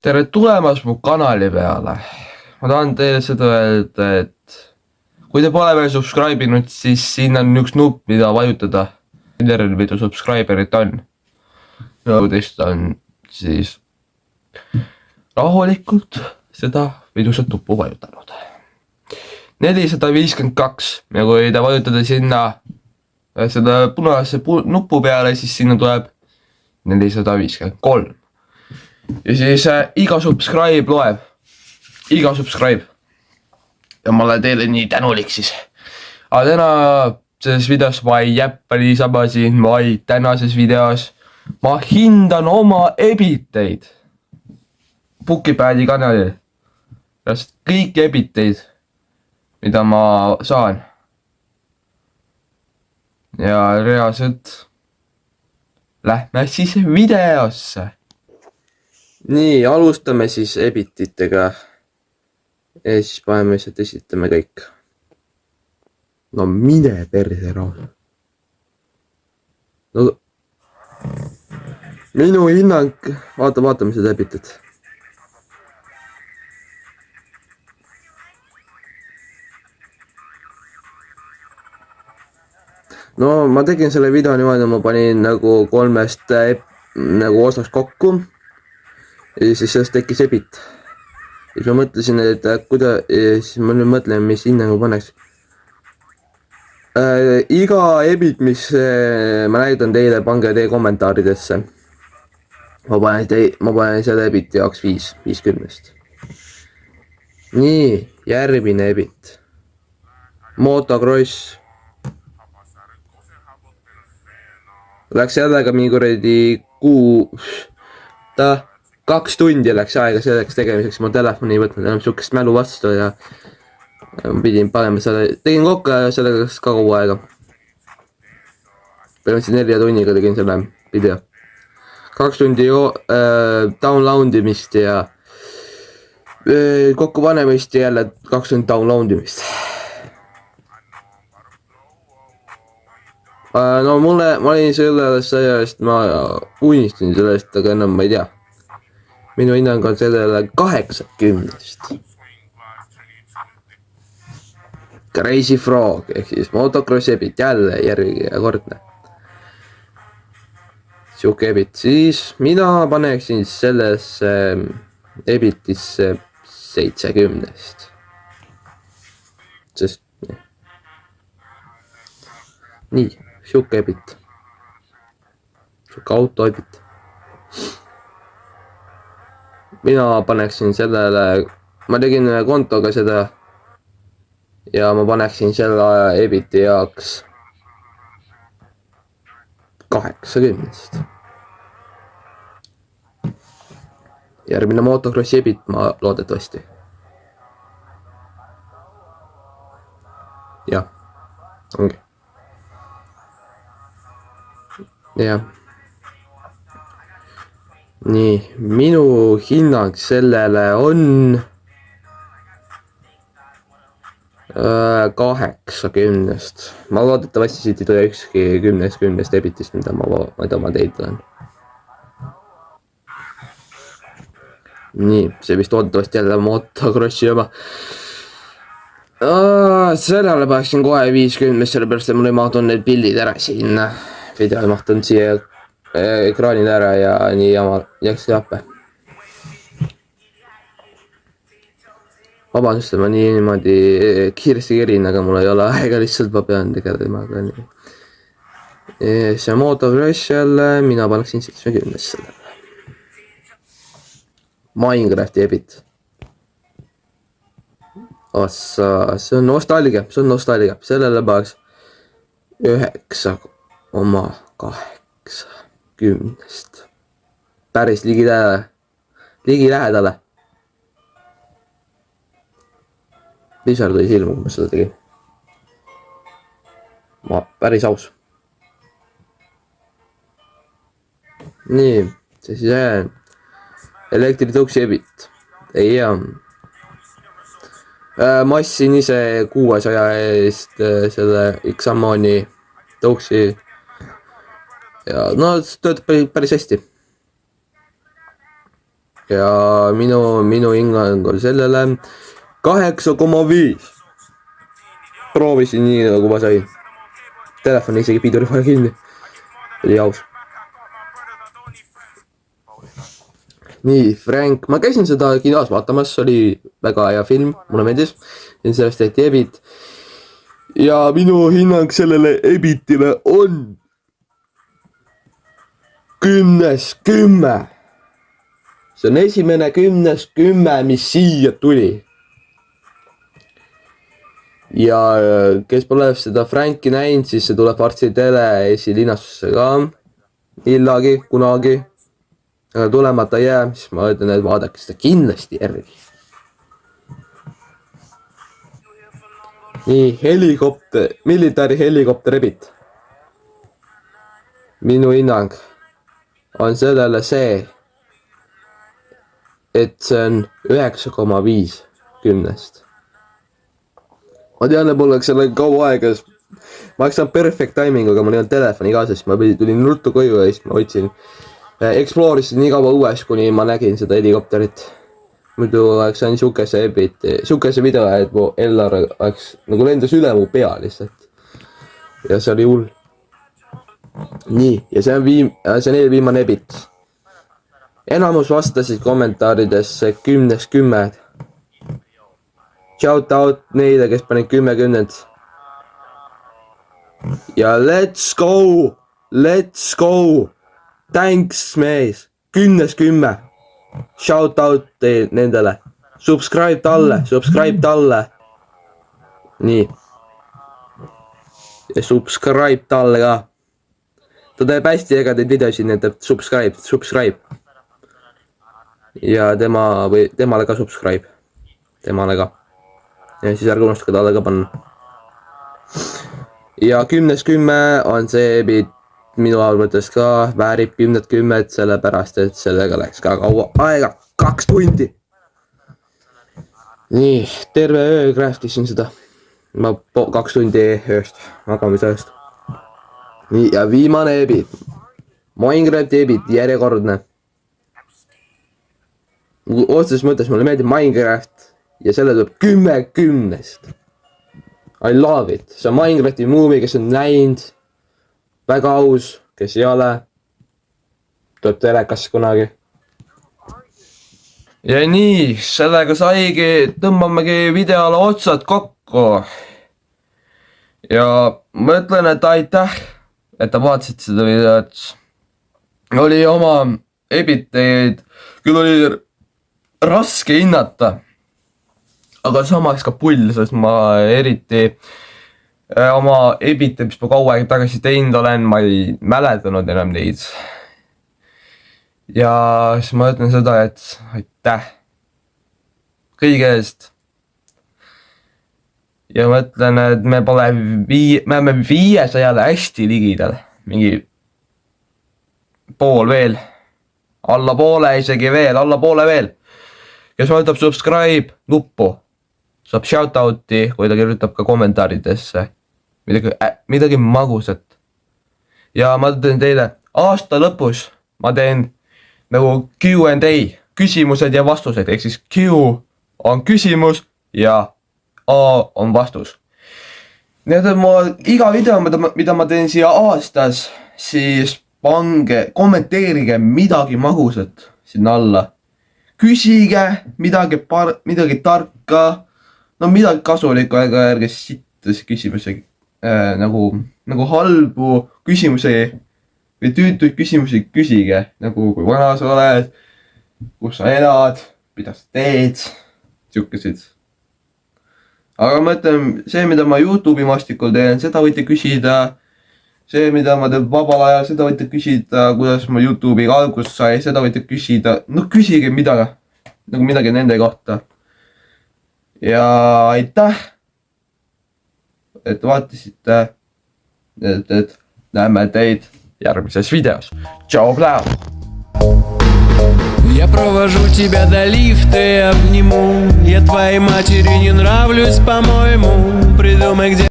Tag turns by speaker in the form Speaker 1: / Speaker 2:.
Speaker 1: tere tulemast mu kanali peale. Ma tahan teile seda öelda, et kui te pole veel subscribe inud, siis siin on üks nupp, mida vajutada. Terve mitu subscriberit on. Teist on siis rahulikult seda vidusat nuppu vajutanud. 452 ja kui te vajutate sinna seda punase nupu peale, siis sinna tuleb 453. Ja siis iga subscribe loeb. Iga subscribe. Ja ma olen teile nii tänulik siis. Aga täna selles videos ma ei jäppa niisama siin, vaid tänases videos ma hindan oma ebiteid. Pukipädi kanalil. Just kõik ebiteid, mida ma saan. Ja reaalselt lähme siis videosse. Nii, alustame siis ebititega. Ja siis paneme lihtsalt esitame kõik. No mine perse rahu. No, minu hinnang, vaatame seda ebitit. No ma tegin selle video niimoodi, ma panin nagu kolmest nagu osaks kokku. Ja siis sellest tekkis ebit. Ja siis ma mõtlesin, et siis ma nüüd mõtlen, mis hinnangu paneks. Iga ebit, mis ma näitan teile, pange teie kommentaaridesse. Ma panen selle ebiti jaoks 5-10. Nii, järgmine ebit. Motocross. Läks jällegi mingi kuradi 2 tundi läks aega selleks tegemiseks, ma telefoni ei võtnud enam sihukest mälu vastu ja pidin panema selle, tegin kokku sellega ka kogu aega. Põhimõtteliselt 4 tunniga tegin selle video. 2 tundi downloadimist ja kokku panemist ja jälle 2 tundi downloadimist. No ma olin sellest, ma unistasin sellest, aga enam ma ei tea. Minu hinnang on sellele 80. Crazy Frog ehk siis motocross ebit jälle järjekordne. Siuke ebit, siis mina paneksin sellesse ebitisse 70. Sest nii, siuke ebit. Siuke auto ebit. Mina paneksin sellele, ma tegin kontoga seda ja ma paneksin selle ebiti jaoks 80. Järgmine motocrossi ebit ma loodetavasti. Jah, ongi. Jah. Nii, minu hinnang sellele on 80. Ma loodetavasti siit ei tule ükski 10 ebitist, mida ma teinud olen. Nii, see vist loodetavasti jälle motocrossi juba. Sellele paneksin kohe 50, sellepärast et mul ei mahtunud need pildid ära siin. Video ei mahtunud siia ekraanile ära ja nii jääks jappe. Vabandust, ma niimoodi kiiresti kerin, aga mul ei ole aega, lihtsalt ma pean tegelema. See motocross jälle, mina paneksin 70 sellele. Minecrafti ebit. See on nostalgia, sellele paneks 9,8. 10. Päris ligi lähedale. Lisar tõi silmu, kui ma seda tegin. Ma päris aus. Nii, see siis jään. Elektritõuksi ebit. Ei hea. Massin ise 600 eest selle X-Ammoni tõuksi. Ja no töötab päris hästi. ja minu hinnang on sellele 8,5. Proovisin nii nagu ma sain. Telefoni isegi piduri vahel kinni. Oli aus. Nii, Frank, ma käisin seda kinos vaatamas, oli väga hea film, mulle meeldis. Sellest tehti Ebit. Ja minu hinnang sellele Ebitile on 10/10. See on esimene 10/10, mis siia tuli. Ja kes pole seda Franki näinud, siis see tuleb varsti tele esilinastusse ka. Illagi, kunagi. Aga tulemata jää, siis ma ütlen, et vaadake seda kindlasti järgi. Nii, helikopter, military helikopter Ebit. Minu hinnang on sellele see, et see on 9,5 10-st. Ma tean, et mul oleks selle kaua aega, ma oleks saanud perfect timing, aga mul ei olnud telefoni kaasas, ma tulin nuttu koju ja siis ma võtsin, exploorisin nii kaua õues, kuni ma nägin seda helikopterit. Muidu oleks sain sukese video, et mu Ellar oleks nagu lendas üle mu pea lihtsalt. Ja see oli hull. Nii, ja see on eelviimane Ebit. Enamus vastasid kommentaaridesse 10/10. Shout out neile, kes panid 10/10. Ja let's go! Let's go! Thanks, mees! 10/10. Shout out nendele. Subscribe talle. Nii. Ja subscribe talle ka. Ta teeb hästi ägedaid videosid, nii et subscribe. Ja temale ka subscribe. Temale ka. Ja siis ärge unustage talle ka panna. Ja 10/10 on see Ebit minu arvates ka väärib 10/10, sellepärast et sellega läks ka kaua aega, 2 tundi. Nii, terve öö craftisin seda. Ma 2 tundi ööst, magamisööst. Nii, ja viimane Ebit. Minecrafti Ebit, järjekordne. Otseses mõttes mulle meeldib Minecraft ja selle tuleb 10/10. I love it. See on Minecrafti movie, kes on näinud. Väga aus, kes ei ole. Tuleb telekas kunagi. Ja nii, sellega tõmbamegi videole otsad kokku. Ja ma ütlen, et aitäh, et te vaatasid seda videot. Oli oma Ebiteid, küll oli raske hinnata. Aga samas ka pull, sest ma eriti oma Ebite, mis ma kaua aega tagasi teinud olen, ma ei mäletanud enam neid. Ja siis ma ütlen seda, et aitäh kõige eest. Ja ma ütlen, et me oleme 500 hästi ligidal. Mingi pool veel. Alla poole isegi veel, alla poole veel. Kes vajutab subscribe nuppu, saab shoutouti, kui ta kirjutab ka kommentaaridesse. Midagi magusat. Ja ma teen teile aasta lõpus, ma teen nagu Q&A, küsimused ja vastused, ehk siis Q on küsimus ja A on vastus. Nii et ma iga video, mida ma teen siia aastas, siis kommenteerige midagi magusat sinna alla. Küsige midagi tarka, no midagi kasulikku, aga ärge sittas küsimusi. Nagu halbu küsimusi või tüütuid küsimusi küsige, nagu kui vana sa oled, kus sa elad, mida sa teed, siukesid. Aga ma ütlen, see, mida ma YouTube'i maastikul teen, seda võite küsida. See, mida ma teen vabal ajal, seda võite küsida, kuidas ma YouTube'iga algust sai, seda võite küsida. No küsige midagi nende kohta. Ja aitäh, et vaatasite, et näeme teid järgmises videos. Tšau, pläu!
Speaker 2: Я провожу тебя до лифта и обниму. Я твоей матери не нравлюсь, по-моему. Придумай, где